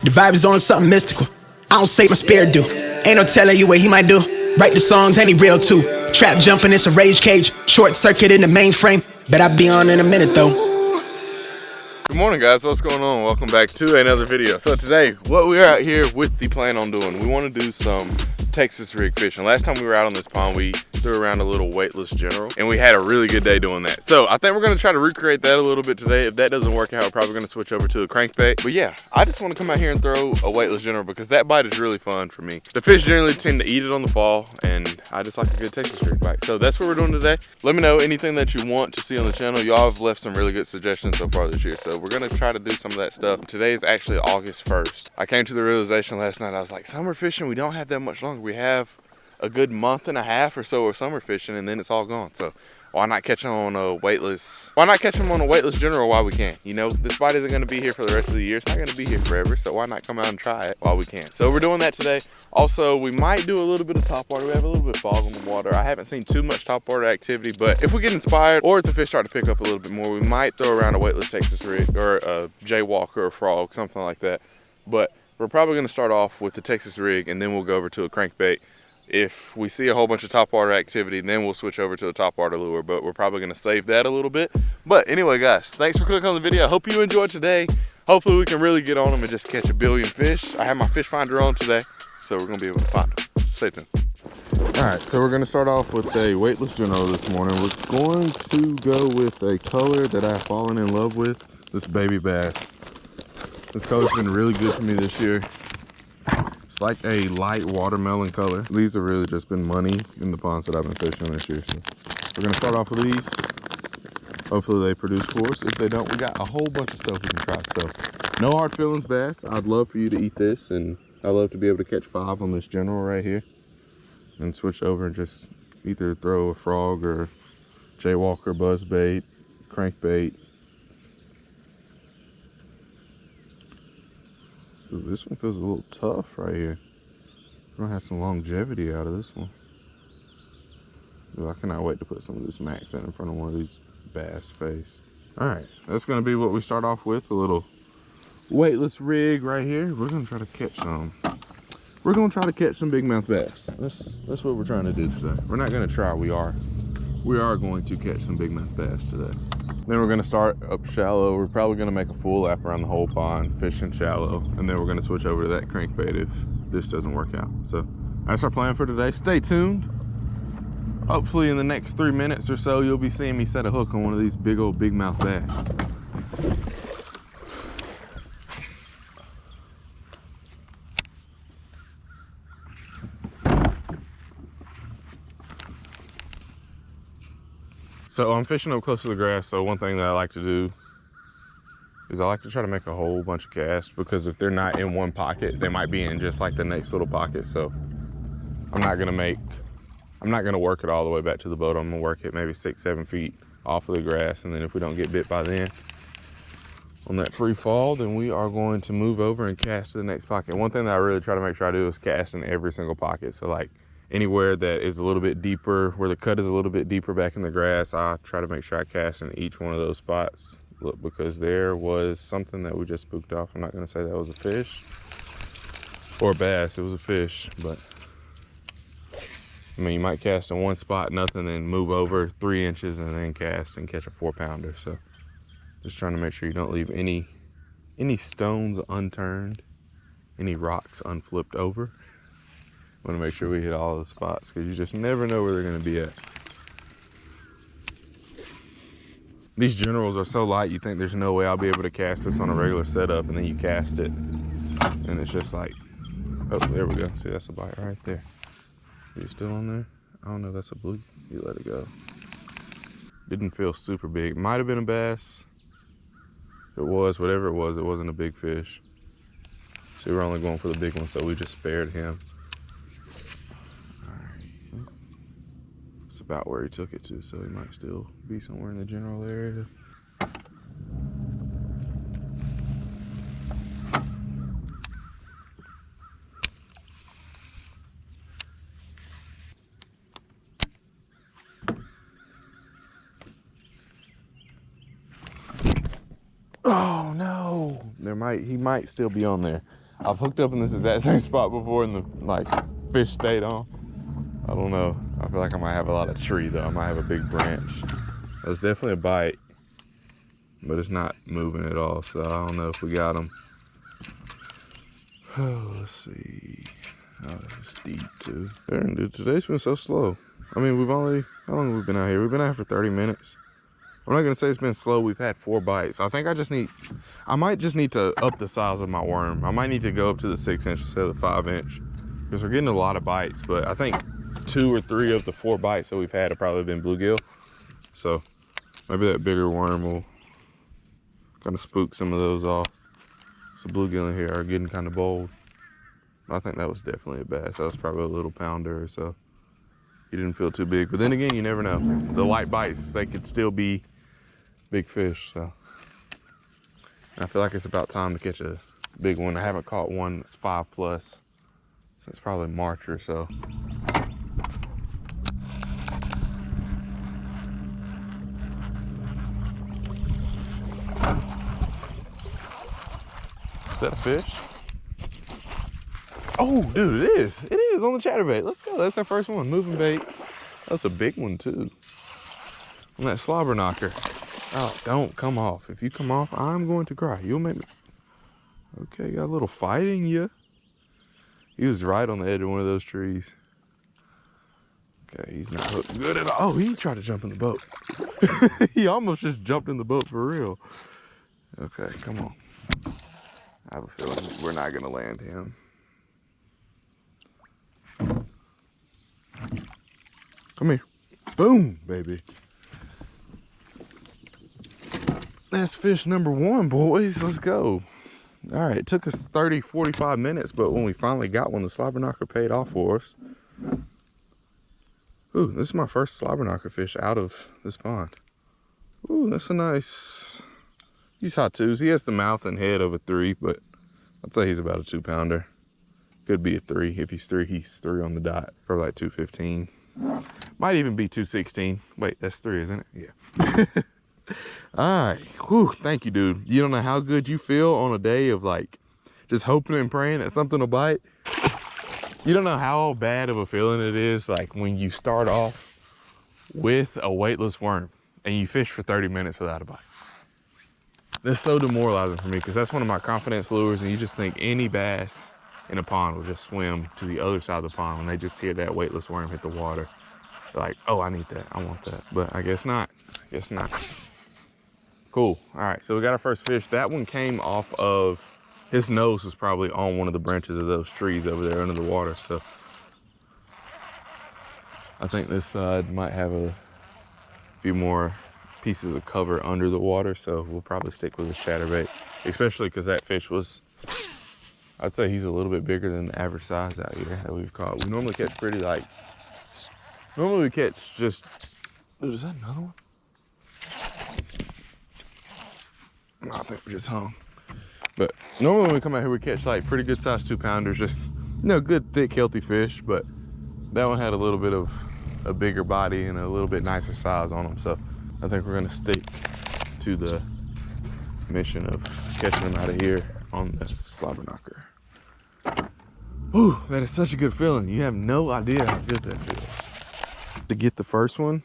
The vibe is on something mystical. I don't say my spirit do. Ain't no telling you what he might do. Write the songs and he real too. Trap jumping, it's a rage cage. Short circuit in the mainframe. Bet I be on in a minute though. Good morning, guys. What's going on? Welcome back to another video. So today, what we're out here with the plan on doing, we want to do some Texas rig fishing. Last time we were out on this pond, we threw around a little weightless general, and we had a really good day doing that. So I think we're going to try to recreate that a little bit today. If that doesn't work out, we're probably going to switch over to a crankbait. But yeah, I just want to come out here and throw a weightless general because that bite is really fun for me. The fish generally tend to eat it on the fall, and I just like a good Texas rig bite. So that's what we're doing today. Let me know anything that you want to see on the channel. Y'all have left some really good suggestions so far this year, so we're going to try to do some of that stuff. Today is actually August 1st. I came to the realization last night, I was like, summer fishing, we don't have that much longer. We have a good month and a half or so of summer fishing, and then it's all gone. So why not catch them on a weightless? Why not catch them on a weightless general while we can? You know, this bite isn't going to be here for the rest of the year. It's not going to be here forever. So why not come out and try it while we can? So we're doing that today. Also, we might do a little bit of topwater. We have a little bit of fog on the water. I haven't seen too much topwater activity, but if we get inspired or if the fish start to pick up a little bit more, we might throw around a weightless Texas rig or a jaywalker or a frog, something like that. But we're probably going to start off with the Texas rig, and then we'll go over to a crankbait. If we see a whole bunch of topwater activity, then we'll switch over to a topwater lure, but we're probably going to save that a little bit. But anyway, guys, thanks for clicking on the video. I hope you enjoyed today. Hopefully we can really get on them and just catch a billion fish. I have my fish finder on today, so we're going to be able to find them. Stay tuned. All right, so we're going to start off with a weightless general this morning. We're going to go with a color that I've fallen in love with, this baby bass. This color's been really good for me this year. It's like a light watermelon color. These have really just been money in the ponds that I've been fishing this year. So we're gonna start off with these. Hopefully they produce for us. If they don't, we got a whole bunch of stuff we can try. So no hard feelings bass. I'd love for you to eat this, and I'd love to be able to catch 5 on this general right here and switch over and just either throw a frog or jaywalker, buzzbait, crankbait. Ooh, this one feels a little tough right here. We're gonna have some longevity out of this one. Ooh, I cannot wait to put some of this max in front of one of these bass face. All right, that's gonna be what we start off with, a little weightless rig right here. We're gonna try to catch some. We're gonna try to catch some bigmouth bass. That's what we're trying to do today. We're not gonna try, we are going to catch some bigmouth bass today. Then we're gonna start up shallow. We're probably gonna make a full lap around the whole pond, fishing shallow, and then we're gonna switch over to that crankbait if this doesn't work out. So that's our plan for today. Stay tuned. Hopefully in the next 3 minutes or so, you'll be seeing me set a hook on one of these big old bigmouth bass. So I'm fishing up close to the grass, so one thing that I like to do is I like to try to make a whole bunch of casts, because if they're not in one pocket, they might be in just like the next little pocket. So I'm not gonna work it all the way back to the boat. I'm gonna work it maybe 6-7 feet off of the grass, and then if we don't get bit by then on that free fall, then we are going to move over and cast to the next pocket. One thing that I really try to make sure I do is cast in every single pocket. So like anywhere that is a little bit deeper, where the cut is a little bit deeper back in the grass, I try to make sure I cast in each one of those spots. Look, because there was something that we just spooked off. I'm not gonna say that was a fish or a bass, it was a fish, but I mean, you might cast in one spot, nothing, then move over 3 inches and then cast and catch a 4-pounder. So just trying to make sure you don't leave any stones unturned, any rocks unflipped over. Want to make sure we hit all the spots, because you just never know where they're going to be at. These generals are so light, you think there's no way I'll be able to cast this on a regular setup, and then you cast it, and it's just like, oh, there we go. See, that's a bite right there. Are you still on there? I don't know, that's a blue. You let it go. Didn't feel super big. Might have been a bass. If it was, whatever it wasn't a big fish. See, we're only going for the big one, so we just spared him. About where he took it to, so he might still be somewhere in the general area. Oh no, he might still be on there. I've hooked up in this exact same spot before and the like fish stayed on. I don't know. I feel like I might have a lot of tree though. I might have a big branch. There's definitely a bite, but it's not moving at all. So I don't know if we got him. Oh, let's see. Oh, this is deep too. Darn, dude, today's been so slow. I mean, how long have we been out here? We've been out here for 30 minutes. I'm not gonna say it's been slow. We've had 4 bites. I think I might just need to up the size of my worm. I might need to go up to the 6-inch instead of the 5-inch because we're getting a lot of bites, but I think 2 or 3 of the 4 bites that we've had have probably been bluegill. So maybe that bigger worm will kind of spook some of those off. So bluegill in here are getting kind of bold. I think that was definitely a bass. That was probably a little pounder or so. He didn't feel too big, but then again, you never know. The light bites, they could still be big fish. So I feel like it's about time to catch a big one. I haven't caught one that's 5+ since probably March or so. Is that a fish? Oh, dude, it is. It is on the chatterbait. Let's go. That's our first one. Moving baits. That's a big one, too. On that slobber knocker. Oh, don't come off. If you come off, I'm going to cry. You'll make me. Okay, got a little fight in you. He was right on the edge of one of those trees. Okay, he's not hooked good at all. Oh, he tried to jump in the boat. He almost just jumped in the boat for real. Okay, come on. I have a feeling we're not going to land him. Come here. Boom, baby. That's fish number 1, boys. Let's go. All right, it took us 30, 45 minutes, but when we finally got one, the slobber knocker paid off for us. Ooh, this is my first slobber knocker fish out of this pond. Ooh, that's a nice... He's hot 2s. He has the mouth and head of a 3, but I'd say he's about a 2-pounder. Could be a 3. If he's 3, he's 3 on the dot. For like 215. Might even be 216. Wait, that's 3, isn't it? Yeah. All right. Whew, thank you, dude. You don't know how good you feel on a day of like just hoping and praying that something will bite. You don't know how bad of a feeling it is like when you start off with a weightless worm and you fish for 30 minutes without a bite. That's so demoralizing for me because that's one of my confidence lures, and you just think any bass in a pond will just swim to the other side of the pond when they just hear that weightless worm hit the water. They're like, oh, I need that, I want that. But I guess not. I guess not. Cool. All right, so we got our first fish. That one came off of, his nose was probably on one of the branches of those trees over there under the water. So I think this side might have a few more pieces of cover under the water, so we'll probably stick with this chatterbait, especially because that fish was, I'd say he's a little bit bigger than the average size out here that we've caught. We normally catch pretty like, normally we catch just, dude, is that another one? No, I think we just hung. But normally when we come out here, we catch like pretty good sized 2-pounders, just, you know, good, thick, healthy fish. But that one had a little bit of a bigger body and a little bit nicer size on them. So I think we're gonna stick to the mission of catching them out of here on the slobber knocker. Ooh, that is such a good feeling. You have no idea how good that feels. To get the first one,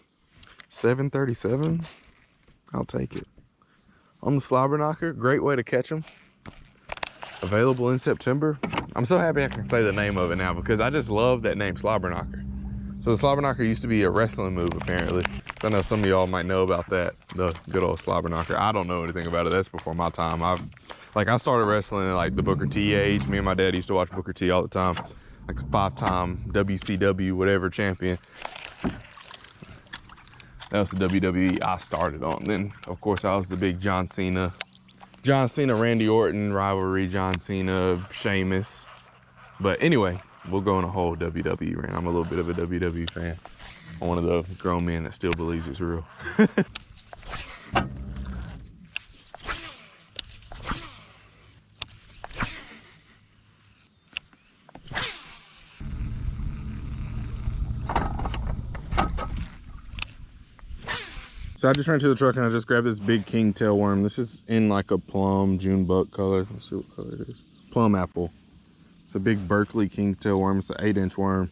737, I'll take it. On the slobber knocker, great way to catch them. Available in September. I'm so happy I can say the name of it now because I just love that name, slobber knocker. So the slobber knocker used to be a wrestling move apparently. So I know some of y'all might know about that, the good old slobber knocker. I don't know anything about it. That's before my time. I started wrestling at like the Booker T age. Me and my dad used to watch Booker T all the time. Like the 5-time WCW whatever champion. That was the WWE I started on. Then, of course, I was the big John Cena, Randy Orton rivalry, John Cena, Sheamus. But anyway, we'll go on a whole WWE rant. I'm a little bit of a WWE fan. I'm one of those grown men that still believes it's real. So I just ran to the truck and I just grabbed this big king tail worm. This is in like a plum June buck color. Let's see what color it is. Plum apple. It's a big Berkeley kingtail worm. It's an 8-inch worm.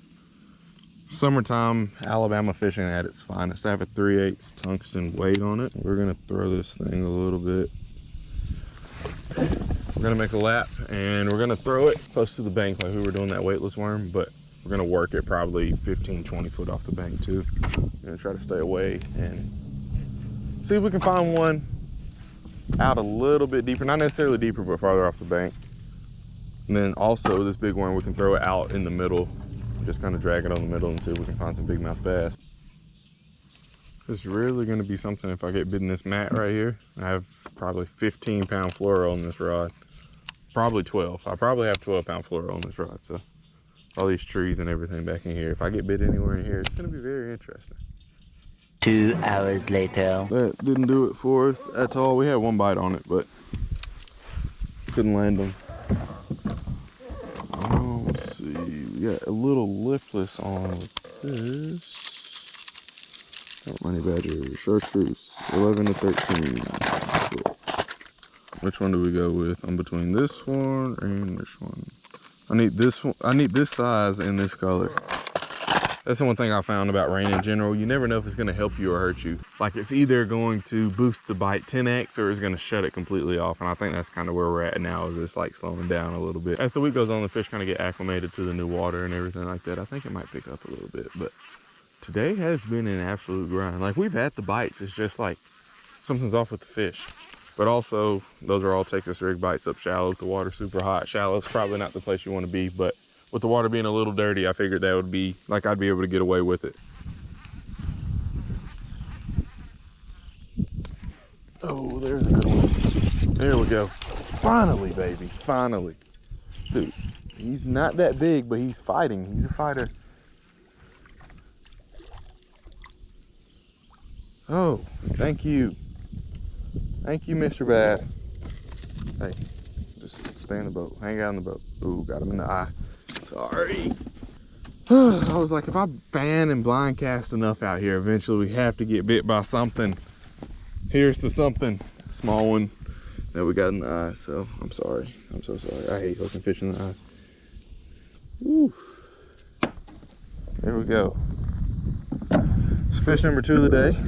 Summertime Alabama fishing at its finest. I have a 3/8 tungsten weight on it. We're gonna throw this thing a little bit. We're gonna make a lap and we're gonna throw it close to the bank like we were doing that weightless worm, but we're gonna work it probably 15-20 foot off the bank too. We're gonna try to stay away and see if we can find one out a little bit deeper, not necessarily deeper, but farther off the bank. And then also this big worm, we can throw it out in the middle, just kind of drag it on the middle and see if we can find some big mouth bass. It's really gonna be something if I get bit in this mat right here. I have probably 15-pound fluoro on this rod. Probably 12. I probably have 12-pound fluoro on this rod. So all these trees and everything back in here. If I get bit anywhere in here, it's gonna be very interesting. 2 hours later. That didn't do it for us at all. We had one bite on it, but couldn't land them. Oh, let's see. We got a little lipless on this. Money badger, chartreuse, 11 to 13. Cool. Which one do we go with? I'm between this one and this one. I need this one. I need this size and this color. That's the one thing I found about rain in general. You never know if it's gonna help you or hurt you. Like it's either going to boost the bite 10x or it's gonna shut it completely off. And I think that's kind of where we're at now, is it's like slowing down a little bit. As the week goes on, the fish kind of get acclimated to the new water and everything like that. I think it might pick up a little bit, but today has been an absolute grind. Like we've had the bites, it's just like something's off with the fish. But also, those are all Texas rig bites up shallow. The water's super hot. Shallow's probably not the place you want to be, but with the water being a little dirty, I figured that would be, like I'd be able to get away with it. Oh, there's a good one. There we go. Finally, baby, finally. Dude, he's not that big, but he's fighting. He's a fighter. Oh, thank you. Thank you, Mr. Bass. Hey, just stay in the boat. Hang out in the boat. Ooh, got him in the eye. Sorry. I was like, if I fan and blind cast enough out here, eventually we have to get bit by something. Here's the something, small one that we got in the eye. So I'm sorry. I'm so sorry. I hate hooking fish in the eye. Woo. There we go. It's fish number 2 of the day.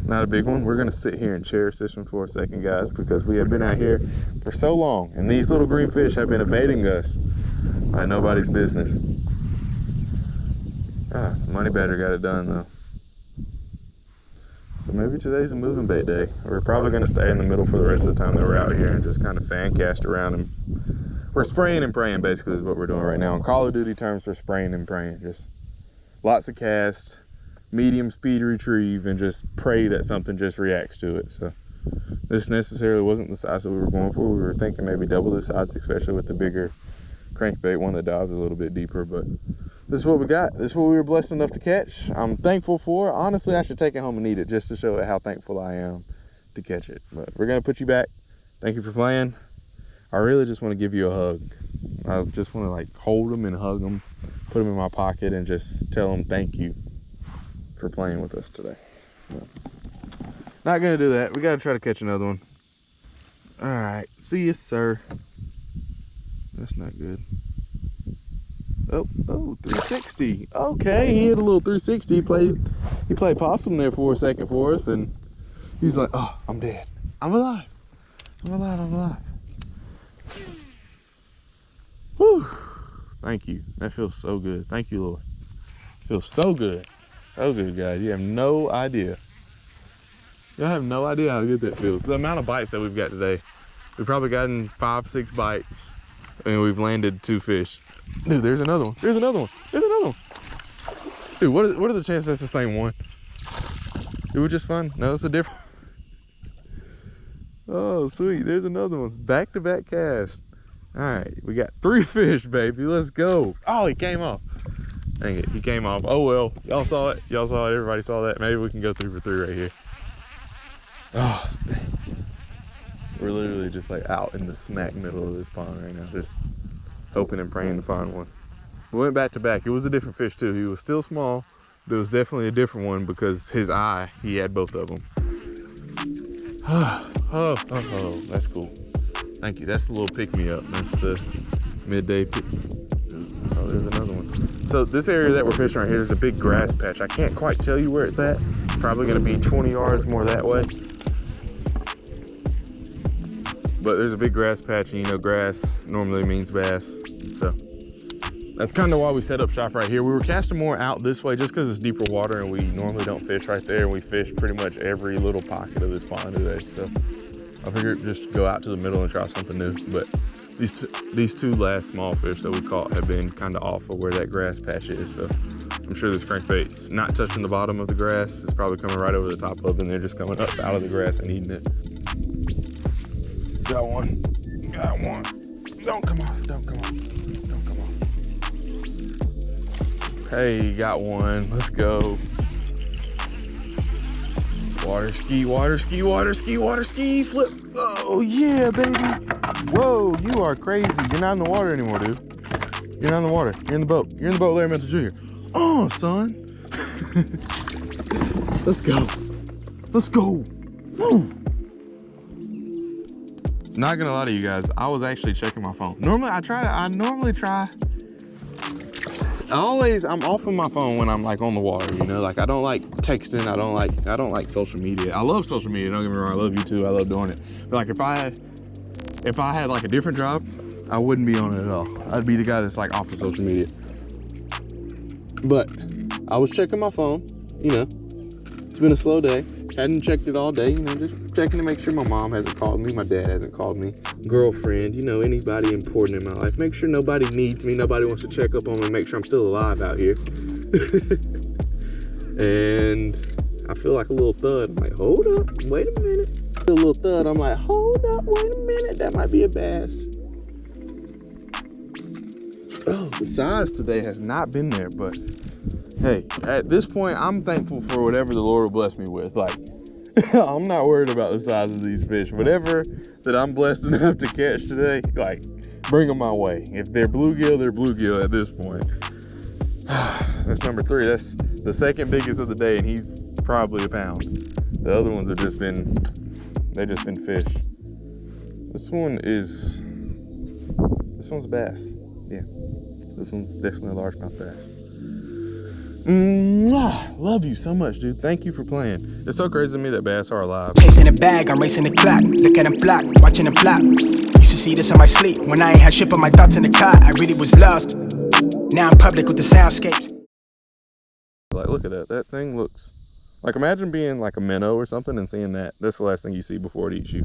Not a big one. We're gonna sit here and cherish this one for a second, guys, because we have been out here for so long and these little green fish have been evading us like nobody's business. Ah, money badger got it done though. So maybe today's a moving bait day. We're probably gonna stay in the middle for the rest of the time that we're out here and just kind of fan cast around, and we're spraying and praying basically is what we're doing right now. In Call of Duty terms, we're spraying and praying. Just lots of casts, medium speed retrieve, and just pray that something just reacts to it. So this necessarily wasn't the size that we were going for. We were thinking maybe double the size, especially with the bigger crankbait, one that dives a little bit deeper, but this is what we got. This is what we were blessed enough to catch. I'm thankful for it. Honestly, I should take it home and eat it just to show it how thankful I am to catch it. But we're gonna put you back. Thank you for playing. I really just want to give you a hug. I just want to like hold them and hug them, put them in my pocket and just tell them thank you for playing with us today. But not gonna do that. We gotta try to catch another one. All right, see you, sir. That's not good. Oh, 360. Okay, he hit a little 360. He played possum there for a second for us, and he's like, oh, I'm dead. I'm alive. I'm alive, I'm alive. Whew. Thank you. That feels so good. Thank you, Lord. Feels so good. So good, guys. You have no idea. Y'all have no idea how good that feels. The amount of bites that we've got today. We've probably gotten 5-6 bites and we've landed 2 fish. Dude, there's another one. There's another one. There's another one. Dude, what are the chances that's the same one? It was just fun. No, it's a different. Oh, sweet. There's another one. Back-to-back cast. All right, we got 3 fish, baby. Let's go. Oh, he came off. Dang it, he came off. Oh well, y'all saw it. Y'all saw it. Everybody saw that. Maybe we can go 3 for 3 right here. Oh, dang. We're literally just like out in the smack middle of this pond right now, just hoping and praying to find one. We went back to back. It was a different fish too. He was still small, but it was definitely a different one because his eye, he had both of them. Oh, that's cool. Thank you. That's a little pick me up. That's the midday pick. Oh, there's another one. So this area that we're fishing right here, there's a big grass patch. I can't quite tell you where it's at. It's probably gonna be 20 yards more that way. But there's a big grass patch, and you know grass normally means bass. So that's kind of why we set up shop right here. We were casting more out this way just because it's deeper water and we normally don't fish right there. We fish pretty much every little pocket of this pond today. So I figured just go out to the middle and try something new. But these two last small fish that we caught have been kind of off of where that grass patch is. So I'm sure this crankbait's not touching the bottom of the grass. It's probably coming right over the top of it, and they're just coming up out of the grass and eating it. Got one. Got one. Don't come off. Don't come off. Don't come off. Hey, got one. Let's go. Water ski, water ski, water ski, water ski. Flip. Oh, yeah, baby. Whoa, you are crazy. You're not in the water anymore, dude. You're not in the water. You're in the boat. You're in the boat, Larry Mental Jr. Oh, son. Let's go. Let's go. Woo. Not gonna lie to you guys, I was actually checking my phone. Normally, I'm off of my phone when I'm like on the water, you know? Like I don't like texting, I don't like social media. I love social media, don't get me wrong, I love YouTube, I love doing it. But like if I had like a different job, I wouldn't be on it at all. I'd be the guy that's like off of social media. But I was checking my phone, you know, it's been a slow day. Hadn't checked it all day, you know, just checking to make sure my mom hasn't called me, my dad hasn't called me, girlfriend, you know, anybody important in my life. Make sure nobody needs me, nobody wants to check up on me, make sure I'm still alive out here. And I feel like a little thud. I'm like, hold up, wait a minute. A little thud, I'm like, hold up, wait a minute, that might be a bass. Oh, the size today has not been there, but hey, at this point, I'm thankful for whatever the Lord will bless me with. Like, I'm not worried about the size of these fish. Whatever that I'm blessed enough to catch today, like, bring them my way. If they're bluegill, they're bluegill at this point. That's number 3. That's the second biggest of the day, and he's probably a pound. The other ones have just been, they've just been fish. This one's a bass. Yeah, this one's definitely a largemouth bass. Love you so much, dude. Thank you for playing. It's so crazy to me that bass are alive. Chasing the bag, I'm racing the clock. Look at them flock, watching them flop. Used to see this in my sleep. When I ain't had shit on my thoughts in the car, I really was lost. Now I'm public with the soundscapes. Like, look at that. That thing looks like, imagine being like a minnow or something and seeing that. That's the last thing you see before it eats you.